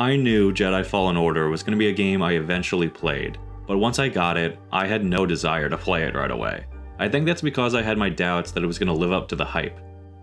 I knew Jedi Fallen Order was going to be a game I eventually played, but once I got it, I had no desire to play it right away. I think that's because I had my doubts that it was going to live up to the hype.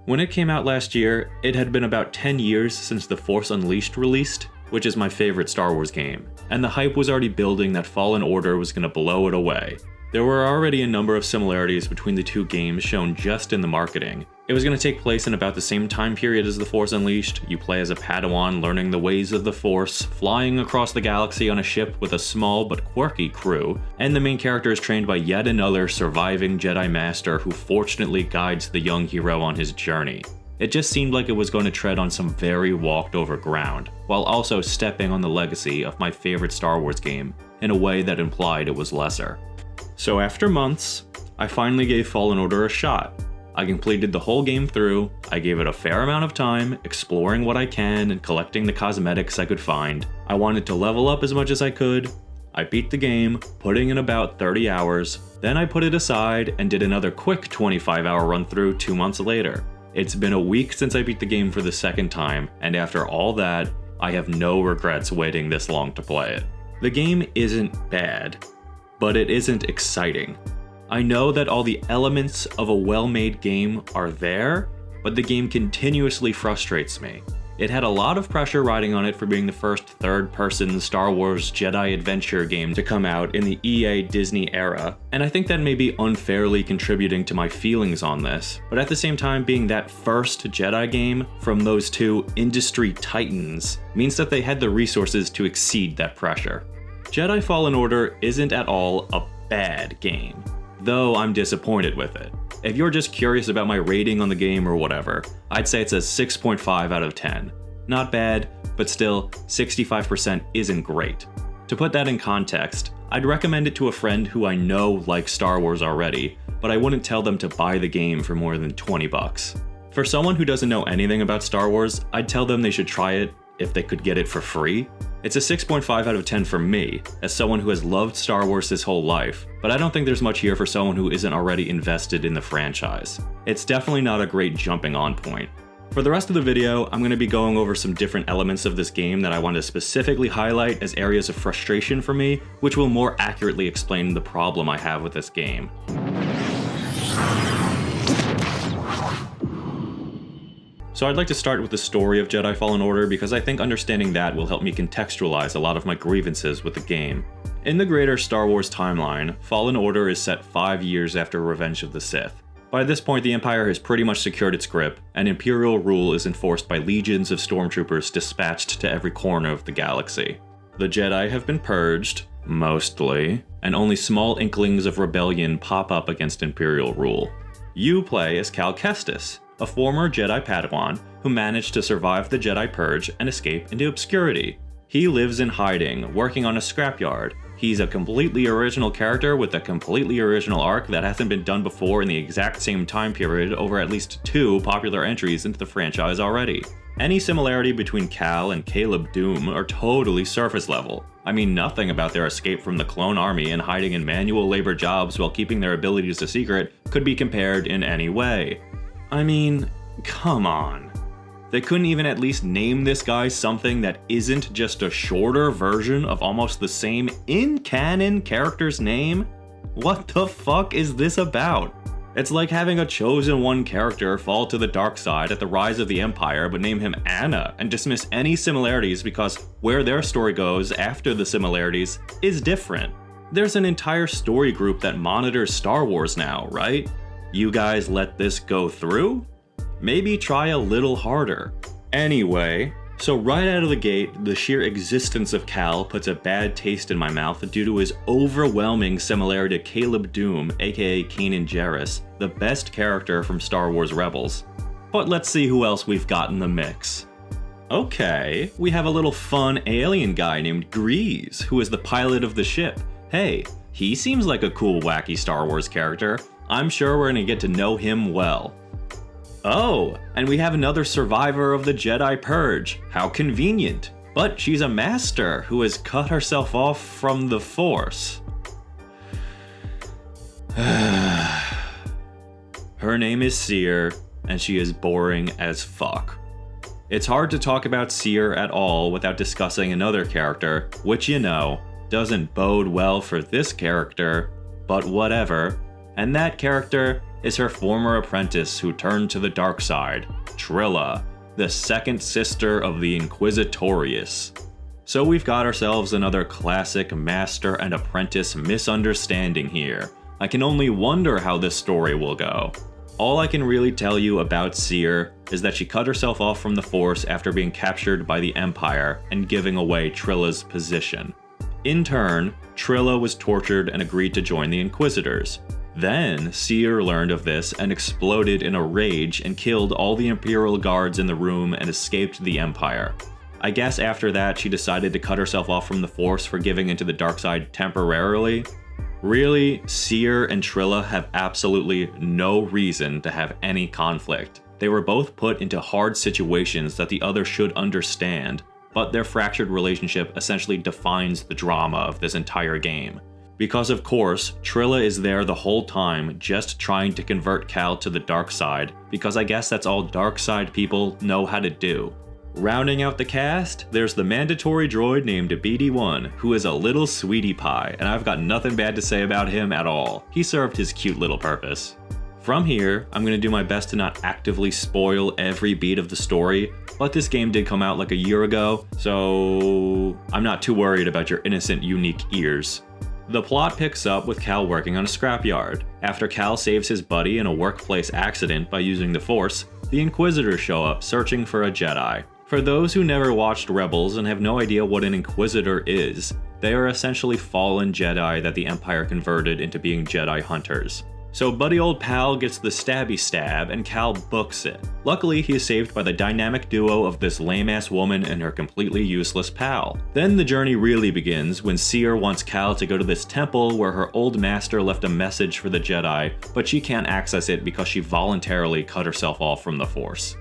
When it came out last year, it had been about 10 years since The Force Unleashed released, which is my favorite Star Wars game, and the hype was already building that Fallen Order was going to blow it away. There were already a number of similarities between the two games shown just in the marketing. It was going to take place in about the same time period as The Force Unleashed. You play as a Padawan learning the ways of the Force, flying across the galaxy on a ship with a small but quirky crew, and the main character is trained by yet another surviving Jedi Master who fortunately guides the young hero on his journey. It just seemed like it was going to tread on some very walked over ground, while also stepping on the legacy of my favorite Star Wars game in a way that implied it was lesser. So after months, I finally gave Fallen Order a shot. I completed the whole game through, I gave it a fair amount of time, exploring what I can and collecting the cosmetics I could find. I wanted to level up as much as I could. I beat the game, putting in about 30 hours, then I put it aside and did another quick 25-hour run through 2 months later. It's been a week since I beat the game for the second time, and after all that, I have no regrets waiting this long to play it. The game isn't bad, but it isn't exciting. I know that all the elements of a well-made game are there, but the game continuously frustrates me. It had a lot of pressure riding on it for being the first third-person Star Wars Jedi adventure game to come out in the EA Disney era, and I think that may be unfairly contributing to my feelings on this, but at the same time being that first Jedi game from those two industry titans means that they had the resources to exceed that pressure. Jedi Fallen Order isn't at all a bad game, though I'm disappointed with it. If you're just curious about my rating on the game or whatever, I'd say it's a 6.5 out of 10. Not bad, but still, 65% isn't great. To put that in context, I'd recommend it to a friend who I know likes Star Wars already, but I wouldn't tell them to buy the game for more than 20 bucks. For someone who doesn't know anything about Star Wars, I'd tell them they should try it if they could get it for free. It's a 6.5 out of 10 for me, as someone who has loved Star Wars his whole life, but I don't think there's much here for someone who isn't already invested in the franchise. It's definitely not a great jumping on point. For the rest of the video, I'm going to be going over some different elements of this game that I want to specifically highlight as areas of frustration for me, which will more accurately explain the problem I have with this game. So I'd like to start with the story of Jedi Fallen Order because I think understanding that will help me contextualize a lot of my grievances with the game. In the greater Star Wars timeline, Fallen Order is set 5 years after Revenge of the Sith. By this point, the Empire has pretty much secured its grip, and Imperial rule is enforced by legions of stormtroopers dispatched to every corner of the galaxy. The Jedi have been purged, mostly, and only small inklings of rebellion pop up against Imperial rule. You play as Cal Kestis, a former Jedi Padawan who managed to survive the Jedi Purge and escape into obscurity. He lives in hiding, working on a scrapyard. He's a completely original character with a completely original arc that hasn't been done before in the exact same time period over at least 2 popular entries into the franchise already. Any similarity between Cal and Caleb Doom are totally surface level. I mean nothing about their escape from the clone army and hiding in manual labor jobs while keeping their abilities a secret could be compared in any way. I mean, come on. They couldn't even at least name this guy something that isn't just a shorter version of almost the same in-canon character's name? What the fuck is this about? It's like having a chosen one character fall to the dark side at the rise of the Empire but name him Anna and dismiss any similarities because where their story goes after the similarities is different. There's an entire story group that monitors Star Wars now, right? You guys let this go through? Maybe try a little harder. Anyway, so right out of the gate, the sheer existence of Cal puts a bad taste in my mouth due to his overwhelming similarity to Caleb Doom, aka Kanan Jarrus, the best character from Star Wars Rebels. But let's see who else we've got in the mix. Okay, we have a little fun alien guy named Grease, who is the pilot of the ship. Hey, he seems like a cool, wacky Star Wars character. I'm sure we're gonna get to know him well. Oh, and we have another survivor of the Jedi Purge. How convenient. But she's a master who has cut herself off from the Force. Her name is Seer, and she is boring as fuck. It's hard to talk about Seer at all without discussing another character, which doesn't bode well for this character, but whatever. And that character is her former apprentice who turned to the dark side, Trilla, the second sister of the Inquisitorius. So we've got ourselves another classic master and apprentice misunderstanding here. I can only wonder how this story will go. All I can really tell you about Seer is that she cut herself off from the Force after being captured by the Empire and giving away Trilla's position. In turn, Trilla was tortured and agreed to join the Inquisitors. Then, Seer learned of this and exploded in a rage and killed all the Imperial guards in the room and escaped the Empire. I guess after that she decided to cut herself off from the Force for giving into the dark side temporarily. Really, Seer and Trilla have absolutely no reason to have any conflict. They were both put into hard situations that the other should understand, but their fractured relationship essentially defines the drama of this entire game. Because of course, Trilla is there the whole time just trying to convert Cal to the dark side, because I guess that's all dark side people know how to do. Rounding out the cast, there's the mandatory droid named BD1, who is a little sweetie pie, and I've got nothing bad to say about him at all. He served his cute little purpose. From here, I'm going to do my best to not actively spoil every beat of the story, but this game did come out like a year ago, so I'm not too worried about your innocent, unique ears. The plot picks up with Cal working on a scrapyard. After Cal saves his buddy in a workplace accident by using the Force, the Inquisitors show up searching for a Jedi. For those who never watched Rebels and have no idea what an Inquisitor is, they are essentially fallen Jedi that the Empire converted into being Jedi hunters. So buddy old pal gets the stabby stab and Cal books it. Luckily, he is saved by the dynamic duo of this lame-ass woman and her completely useless pal. Then the journey really begins when Seer wants Cal to go to this temple where her old master left a message for the Jedi, but she can't access it because she voluntarily cut herself off from the Force.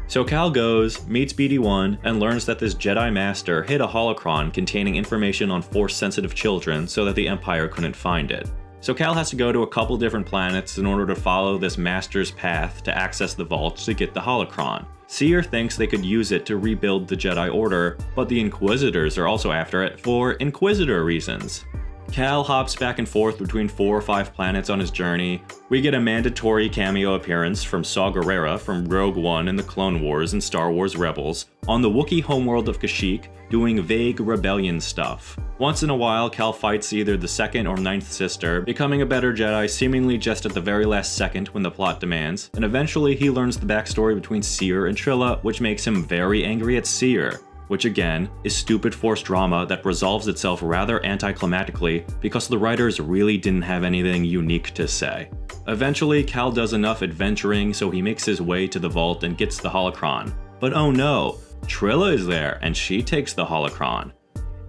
So Cal goes, meets BD1, and learns that this Jedi Master hid a holocron containing information on Force-sensitive children so that the Empire couldn't find it. So Cal has to go to a couple different planets in order to follow this Master's path to access the vault to get the holocron. Seer thinks they could use it to rebuild the Jedi Order, but the Inquisitors are also after it for Inquisitor reasons. Cal hops back and forth between 4 or 5 planets on his journey. We get a mandatory cameo appearance from Saw Gerrera from Rogue One in the Clone Wars and Star Wars Rebels, on the Wookiee homeworld of Kashyyyk, doing vague rebellion stuff. Once in a while, Cal fights either the 2nd or 9th sister, becoming a better Jedi seemingly just at the very last second when the plot demands, and eventually he learns the backstory between Seer and Trilla, which makes him very angry at Seer. Which again, is stupid Force drama that resolves itself rather anticlimactically because the writers really didn't have anything unique to say. Eventually, Cal does enough adventuring so he makes his way to the vault and gets the holocron. But oh no, Trilla is there and she takes the holocron.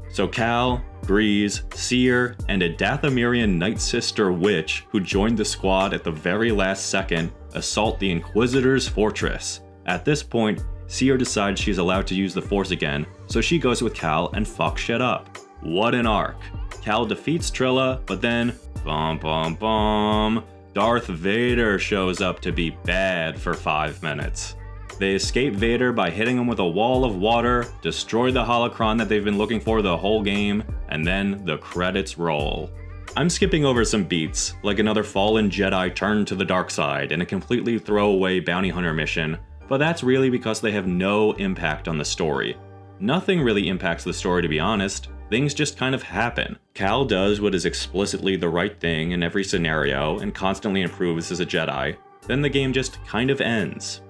So Cal, Grease, Seer, and a Dathomirian Night Sister witch who joined the squad at the very last second assault the Inquisitor's fortress. At this point, Seer decides she's allowed to use the Force again, so she goes with Cal and fucks shit up. What an arc. Cal defeats Trilla, but then, Darth Vader shows up to be bad for 5 minutes. They escape Vader by hitting him with a wall of water, destroy the holocron that they've been looking for the whole game, and then the credits roll. I'm skipping over some beats, like another fallen Jedi turned to the dark side in a completely throwaway bounty hunter mission, but that's really because they have no impact on the story. Nothing really impacts the story, to be honest. Things just kind of happen. Cal does what is explicitly the right thing in every scenario and constantly improves as a Jedi. Then the game just kind of ends.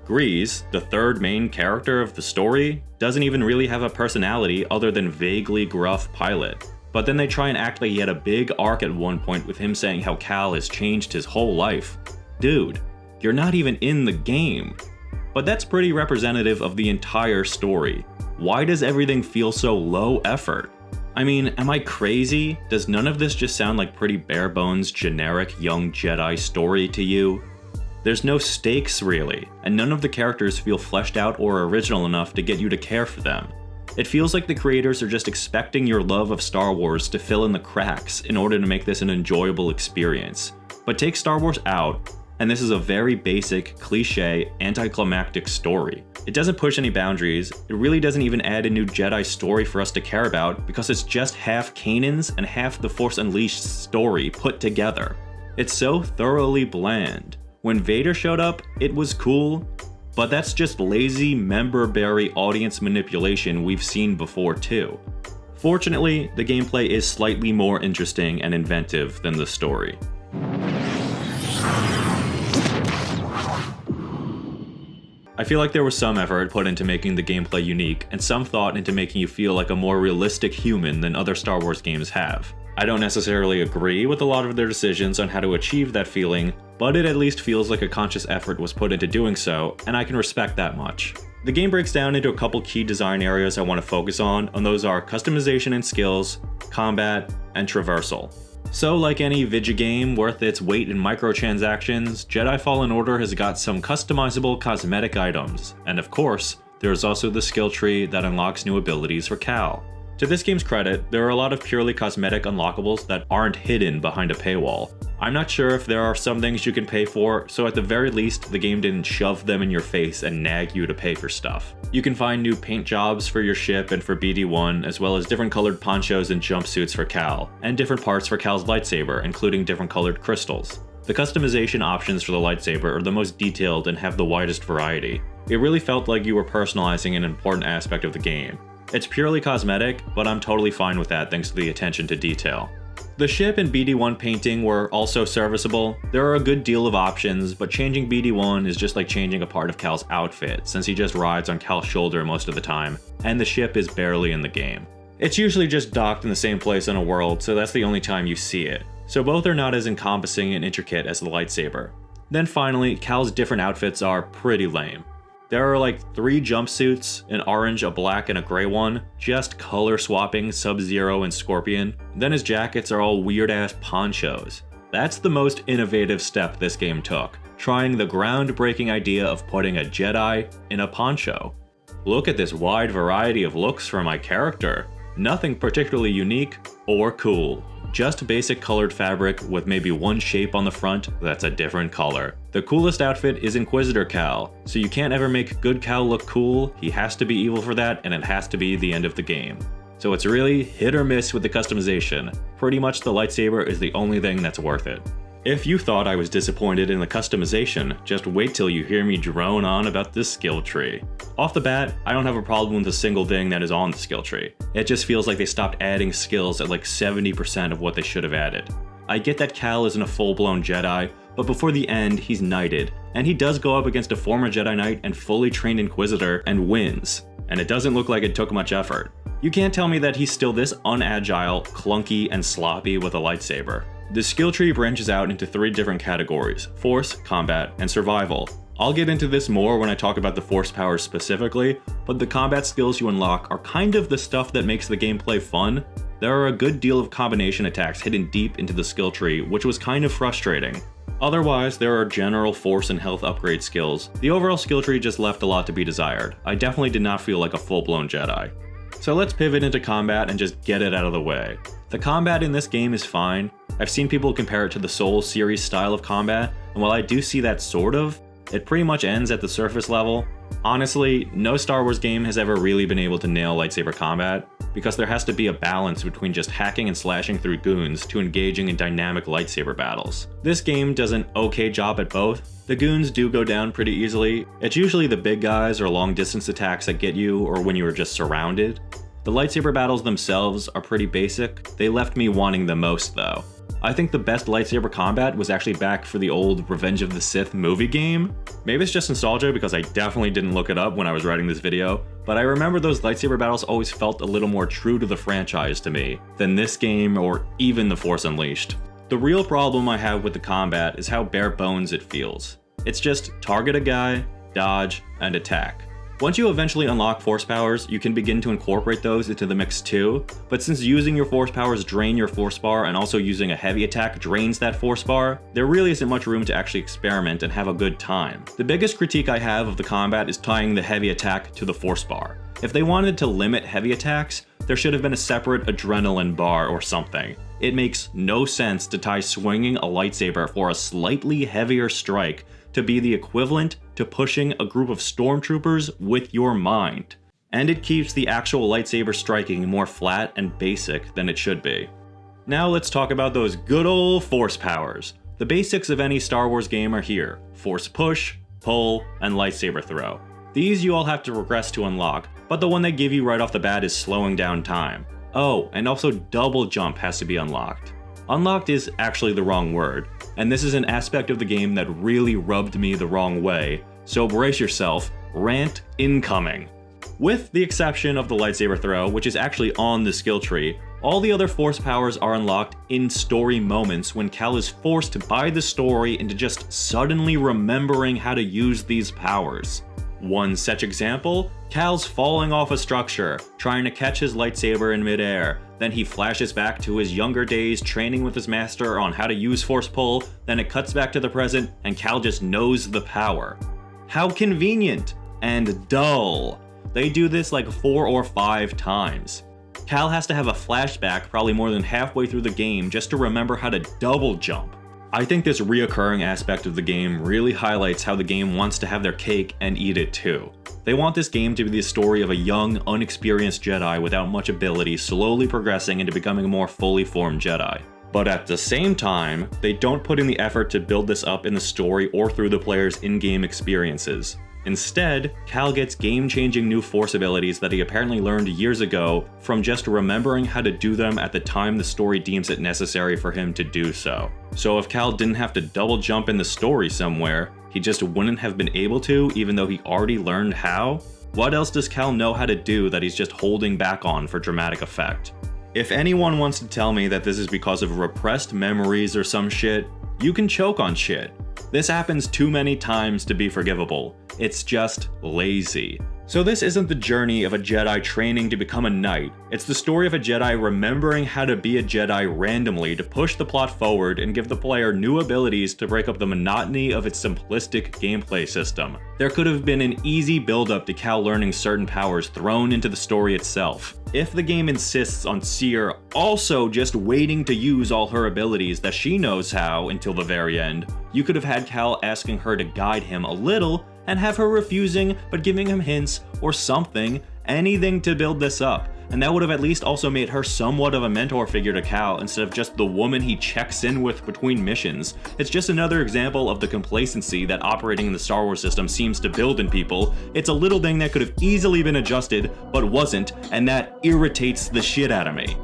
Grease, the third main character of the story, doesn't even really have a personality other than vaguely gruff pilot. But then they try and act like he had a big arc at one point with him saying how Cal has changed his whole life. Dude, you're not even in the game. But that's pretty representative of the entire story. Why does everything feel so low effort? I mean, am I crazy? Does none of this just sound like pretty bare bones, generic young Jedi story to you? There's no stakes really, and none of the characters feel fleshed out or original enough to get you to care for them. It feels like the creators are just expecting your love of Star Wars to fill in the cracks in order to make this an enjoyable experience. But take Star Wars out, And this is a very basic, cliche, anticlimactic story. It doesn't push any boundaries, it really doesn't even add a new Jedi story for us to care about because it's just half Kanan's and half the Force Unleashed story put together. It's so thoroughly bland. When Vader showed up, it was cool, but that's just lazy member-berry audience manipulation we've seen before too. Fortunately, the gameplay is slightly more interesting and inventive than the story. I feel like there was some effort put into making the gameplay unique, and some thought into making you feel like a more realistic human than other Star Wars games have. I don't necessarily agree with a lot of their decisions on how to achieve that feeling, but it at least feels like a conscious effort was put into doing so, and I can respect that much. The game breaks down into a couple key design areas I want to focus on, and those are customization and skills, combat, and traversal. So like any video game worth its weight in microtransactions, Jedi Fallen Order has got some customizable cosmetic items, and of course, there's also the skill tree that unlocks new abilities for Cal. To this game's credit, there are a lot of purely cosmetic unlockables that aren't hidden behind a paywall. I'm not sure if there are some things you can pay for, so at the very least, the game didn't shove them in your face and nag you to pay for stuff. You can find new paint jobs for your ship and for BD1, as well as different colored ponchos and jumpsuits for Cal, and different parts for Cal's lightsaber, including different colored crystals. The customization options for the lightsaber are the most detailed and have the widest variety. It really felt like you were personalizing an important aspect of the game. It's purely cosmetic, but I'm totally fine with that thanks to the attention to detail. The ship and BD1 painting were also serviceable. There are a good deal of options, but changing BD1 is just like changing a part of Cal's outfit, since he just rides on Cal's shoulder most of the time, and the ship is barely in the game. It's usually just docked in the same place in a world, so that's the only time you see it. So both are not as encompassing and intricate as the lightsaber. Then finally, Cal's different outfits are pretty lame. There are like 3 jumpsuits, an orange, a black, and a gray one, just color swapping Sub-Zero and Scorpion. Then his jackets are all weird-ass ponchos. That's the most innovative step this game took, trying the groundbreaking idea of putting a Jedi in a poncho. Look at this wide variety of looks for my character. Nothing particularly unique or cool. Just basic colored fabric with maybe one shape on the front that's a different color. The coolest outfit is Inquisitor Cal, so you can't ever make good Cal look cool, he has to be evil for that, and it has to be the end of the game. So it's really hit or miss with the customization. Pretty much the lightsaber is the only thing that's worth it. If you thought I was disappointed in the customization, just wait till you hear me drone on about this skill tree. Off the bat, I don't have a problem with a single thing that is on the skill tree. It just feels like they stopped adding skills at like 70% of what they should have added. I get that Cal isn't a full-blown Jedi, but before the end, he's knighted, and he does go up against a former Jedi Knight and fully trained Inquisitor and wins, and it doesn't look like it took much effort. You can't tell me that he's still this unagile, clunky, and sloppy with a lightsaber. The skill tree branches out into 3 different categories: Force, Combat, and Survival. I'll get into this more when I talk about the Force powers specifically, but the combat skills you unlock are kind of the stuff that makes the gameplay fun. There are a good deal of combination attacks hidden deep into the skill tree, which was kind of frustrating. Otherwise, there are general Force and health upgrade skills. The overall skill tree just left a lot to be desired. I definitely did not feel like a full-blown Jedi. So let's pivot into combat and just get it out of the way. The combat in this game is fine. I've seen people compare it to the Souls series style of combat, and while I do see that sort of, it pretty much ends at the surface level. Honestly, no Star Wars game has ever really been able to nail lightsaber combat, because there has to be a balance between just hacking and slashing through goons to engaging in dynamic lightsaber battles. This game does an okay job at both. The goons do go down pretty easily. It's usually the big guys or long distance attacks that get you, or when you are just surrounded. The lightsaber battles themselves are pretty basic. They left me wanting the most though. I think the best lightsaber combat was actually back for the old Revenge of the Sith movie game. Maybe it's just nostalgia because I definitely didn't look it up when I was writing this video, but I remember those lightsaber battles always felt a little more true to the franchise to me than this game or even The Force Unleashed. The real problem I have with the combat is how bare bones it feels. It's just target a guy, dodge, and attack. Once you eventually unlock Force powers, you can begin to incorporate those into the mix too, but since using your Force powers drain your Force bar and also using a heavy attack drains that Force bar, there really isn't much room to actually experiment and have a good time. The biggest critique I have of the combat is tying the heavy attack to the Force bar. If they wanted to limit heavy attacks, there should have been a separate adrenaline bar or something. It makes no sense to tie swinging a lightsaber for a slightly heavier strike to be the equivalent to pushing a group of stormtroopers with your mind. And it keeps the actual lightsaber striking more flat and basic than it should be. Now let's talk about those good old force powers. The basics of any Star Wars game are here: force push, pull, and lightsaber throw. These you all have to progress to unlock, but the one they give you right off the bat is slowing down time. Oh, and also double jump has to be unlocked. Unlocked is actually the wrong word, and this is an aspect of the game that really rubbed me the wrong way, so brace yourself, rant incoming. With the exception of the lightsaber throw, which is actually on the skill tree, all the other force powers are unlocked in story moments when Cal is forced by the story into just suddenly remembering how to use these powers. One such example, Cal's falling off a structure, trying to catch his lightsaber in midair. Then he flashes back to his younger days training with his master on how to use force pull, then it cuts back to the present and Cal just knows the power. How convenient and dull. They do this like 4 or 5 times. Cal has to have a flashback probably more than halfway through the game just to remember how to double jump. I think this reoccurring aspect of the game really highlights how the game wants to have their cake and eat it too. They want this game to be the story of a young, unexperienced Jedi without much ability slowly progressing into becoming a more fully formed Jedi. But at the same time, they don't put in the effort to build this up in the story or through the player's in-game experiences. Instead, Cal gets game-changing new force abilities that he apparently learned years ago from just remembering how to do them at the time the story deems it necessary for him to do so. So if Cal didn't have to double jump in the story somewhere, he just wouldn't have been able to even though he already learned how? What else does Cal know how to do that he's just holding back on for dramatic effect? If anyone wants to tell me that this is because of repressed memories or some shit, you can choke on shit. This happens too many times to be forgivable. It's just lazy. So this isn't the journey of a Jedi training to become a knight. It's the story of a Jedi remembering how to be a Jedi randomly to push the plot forward and give the player new abilities to break up the monotony of its simplistic gameplay system. There could have been an easy build-up to Cal learning certain powers thrown into the story itself. If the game insists on Seer also just waiting to use all her abilities that she knows how until the very end, you could have had Cal asking her to guide him a little and have her refusing but giving him hints or something, anything to build this up. And that would have at least also made her somewhat of a mentor figure to Cal instead of just the woman he checks in with between missions. It's just another example of the complacency that operating in the Star Wars system seems to build in people. It's a little thing that could have easily been adjusted, but wasn't, and that irritates the shit out of me.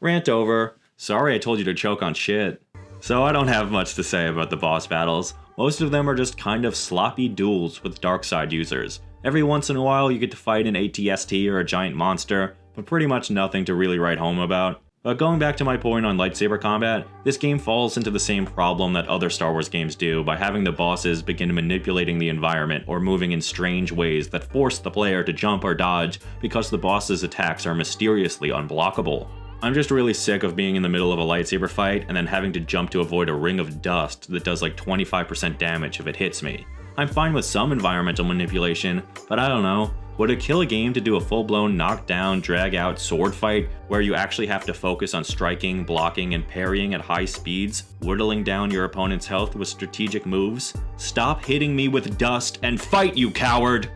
Rant over. Sorry I told you to choke on shit. So I don't have much to say about the boss battles. Most of them are just kind of sloppy duels with dark side users. Every once in a while you get to fight an ATST or a giant monster, but pretty much nothing to really write home about. But going back to my point on lightsaber combat, this game falls into the same problem that other Star Wars games do by having the bosses begin manipulating the environment or moving in strange ways that force the player to jump or dodge because the boss's attacks are mysteriously unblockable. I'm just really sick of being in the middle of a lightsaber fight and then having to jump to avoid a ring of dust that does like 25% damage if it hits me. I'm fine with some environmental manipulation, but I don't know. Would it kill a game to do a full-blown knockdown, drag-out sword fight where you actually have to focus on striking, blocking, and parrying at high speeds, whittling down your opponent's health with strategic moves? Stop hitting me with dust and fight, you coward!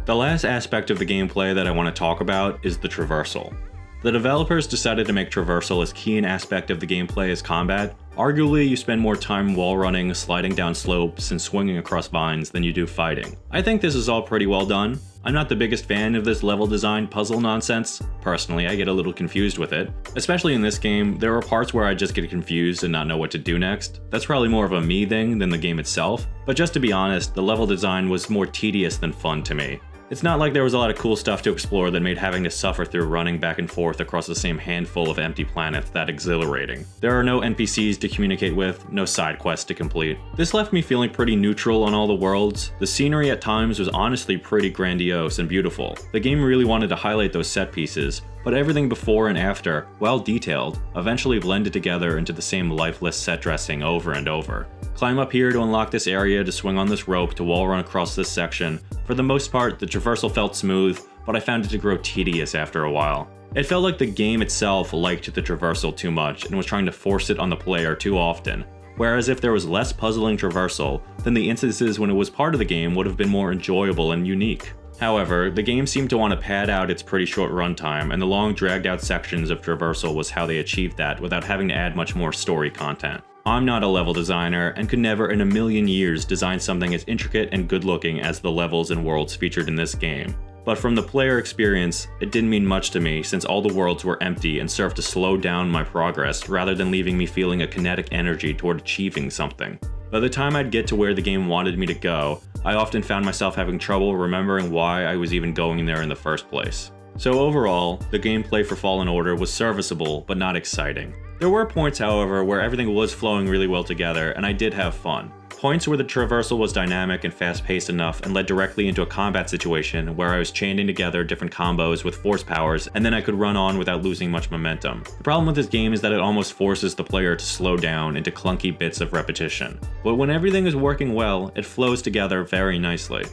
The last aspect of the gameplay that I want to talk about is the traversal. The developers decided to make traversal as key an aspect of the gameplay as combat. Arguably, you spend more time wall running, sliding down slopes, and swinging across vines than you do fighting. I think this is all pretty well done. I'm not the biggest fan of this level design puzzle nonsense. Personally, I get a little confused with it. Especially in this game, there are parts where I just get confused and not know what to do next. That's probably more of a me thing than the game itself. But just to be honest, the level design was more tedious than fun to me. It's not like there was a lot of cool stuff to explore that made having to suffer through running back and forth across the same handful of empty planets that exhilarating. There are no NPCs to communicate with, no side quests to complete. This left me feeling pretty neutral on all the worlds. The scenery at times was honestly pretty grandiose and beautiful. The game really wanted to highlight those set pieces, but everything before and after, well detailed, eventually blended together into the same lifeless set dressing over and over. Climb up here to unlock this area to swing on this rope to wall run across this section. For the most part, the traversal felt smooth, but I found it to grow tedious after a while. It felt like the game itself liked the traversal too much and was trying to force it on the player too often, whereas if there was less puzzling traversal, then the instances when it was part of the game would have been more enjoyable and unique. However, the game seemed to want to pad out its pretty short runtime, and the long dragged out sections of traversal was how they achieved that without having to add much more story content. I'm not a level designer, and could never in a million years design something as intricate and good looking as the levels and worlds featured in this game. But from the player experience, it didn't mean much to me since all the worlds were empty and served to slow down my progress rather than leaving me feeling a kinetic energy toward achieving something. By the time I'd get to where the game wanted me to go, I often found myself having trouble remembering why I was even going there in the first place. So overall, the gameplay for Fallen Order was serviceable but not exciting. There were points, however, where everything was flowing really well together and I did have fun. Points where the traversal was dynamic and fast-paced enough and led directly into a combat situation where I was chaining together different combos with force powers and then I could run on without losing much momentum. The problem with this game is that it almost forces the player to slow down into clunky bits of repetition. But when everything is working well, it flows together very nicely.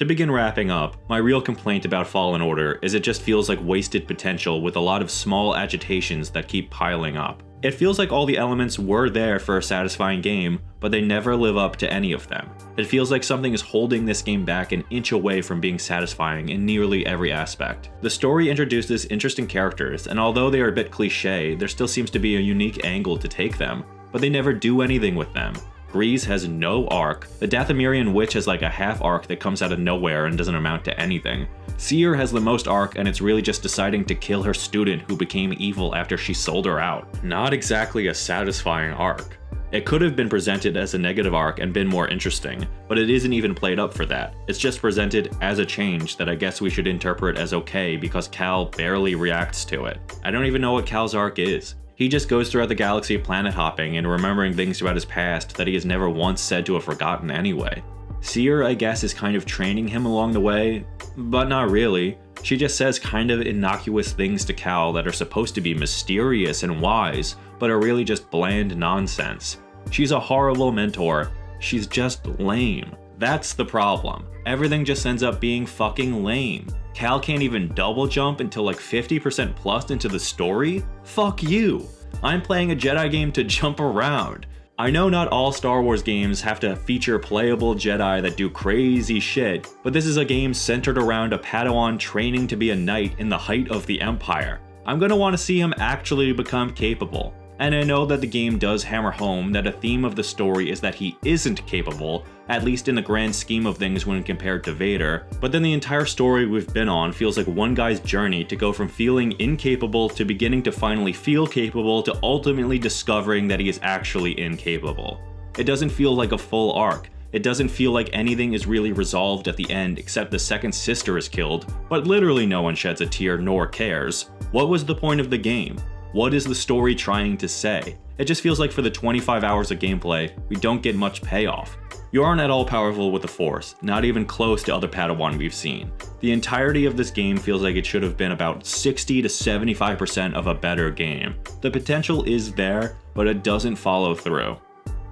To begin wrapping up, my real complaint about Fallen Order is it just feels like wasted potential with a lot of small agitations that keep piling up. It feels like all the elements were there for a satisfying game, but they never live up to any of them. It feels like something is holding this game back an inch away from being satisfying in nearly every aspect. The story introduces interesting characters, and although they are a bit cliche, there still seems to be a unique angle to take them, but they never do anything with them. Grease has no arc, the Dathomirian witch has like a half arc that comes out of nowhere and doesn't amount to anything. Seer has the most arc and it's really just deciding to kill her student who became evil after she sold her out. Not exactly a satisfying arc. It could have been presented as a negative arc and been more interesting, but it isn't even played up for that. It's just presented as a change that I guess we should interpret as okay because Cal barely reacts to it. I don't even know what Cal's arc is. He just goes throughout the galaxy planet hopping and remembering things about his past that he has never once said to have forgotten anyway. Seer, I guess, is kind of training him along the way, but not really. She just says kind of innocuous things to Cal that are supposed to be mysterious and wise, but are really just bland nonsense. She's a horrible mentor. She's just lame. That's the problem. Everything just ends up being fucking lame. Cal can't even double jump until like 50% plus into the story? Fuck you! I'm playing a Jedi game to jump around. I know not all Star Wars games have to feature playable Jedi that do crazy shit, but this is a game centered around a Padawan training to be a knight in the height of the Empire. I'm gonna want to see him actually become capable. And I know that the game does hammer home that a theme of the story is that he isn't capable, at least in the grand scheme of things when compared to Vader, but then the entire story we've been on feels like one guy's journey to go from feeling incapable to beginning to finally feel capable to ultimately discovering that he is actually incapable. It doesn't feel like a full arc. It doesn't feel like anything is really resolved at the end except the second sister is killed, but literally no one sheds a tear nor cares. What was the point of the game? What is the story trying to say? It just feels like for the 25 hours of gameplay, we don't get much payoff. You aren't at all powerful with the Force, not even close to other Padawan we've seen. The entirety of this game feels like it should have been about 60 to 75% of a better game. The potential is there, but it doesn't follow through.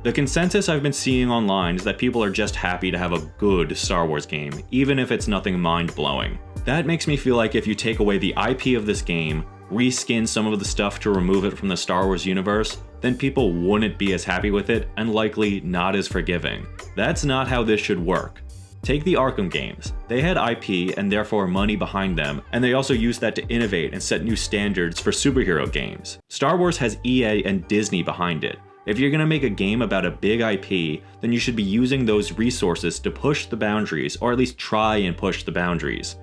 The consensus I've been seeing online is that people are just happy to have a good Star Wars game, even if it's nothing mind-blowing. That makes me feel like if you take away the IP of this game, reskin some of the stuff to remove it from the Star Wars universe, then people wouldn't be as happy with it and likely not as forgiving. That's not how this should work. Take the Arkham games. They had IP and therefore money behind them, and they also used that to innovate and set new standards for superhero games. Star Wars has EA and Disney behind it. If you're gonna make a game about a big IP, then you should be using those resources to push the boundaries, or at least try and push the boundaries.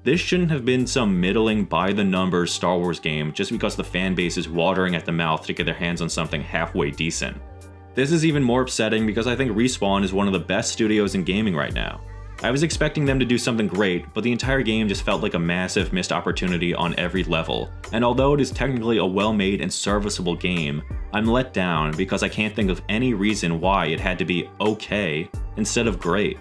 This shouldn't have been some middling by-the-numbers Star Wars game just because the fanbase is watering at the mouth to get their hands on something halfway decent. This is even more upsetting because I think Respawn is one of the best studios in gaming right now. I was expecting them to do something great, but the entire game just felt like a massive missed opportunity on every level, and although it is technically a well-made and serviceable game, I'm let down because I can't think of any reason why it had to be okay instead of great.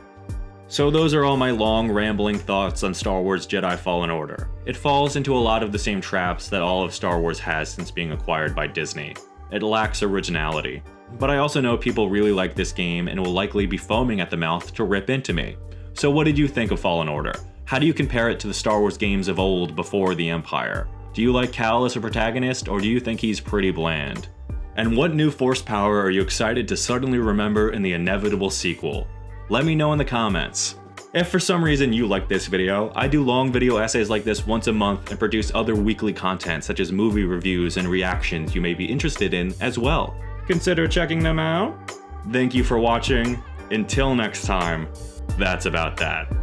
So those are all my long, rambling thoughts on Star Wars Jedi Fallen Order. It falls into a lot of the same traps that all of Star Wars has since being acquired by Disney. It lacks originality. But I also know people really like this game and will likely be foaming at the mouth to rip into me. So what did you think of Fallen Order? How do you compare it to the Star Wars games of old before the Empire? Do you like Cal as a protagonist, or do you think he's pretty bland? And what new Force power are you excited to suddenly remember in the inevitable sequel? Let me know in the comments. If for some reason you like this video, I do long video essays like this once a month and produce other weekly content such as movie reviews and reactions you may be interested in as well. Consider checking them out. Thank you for watching. Until next time, that's about that.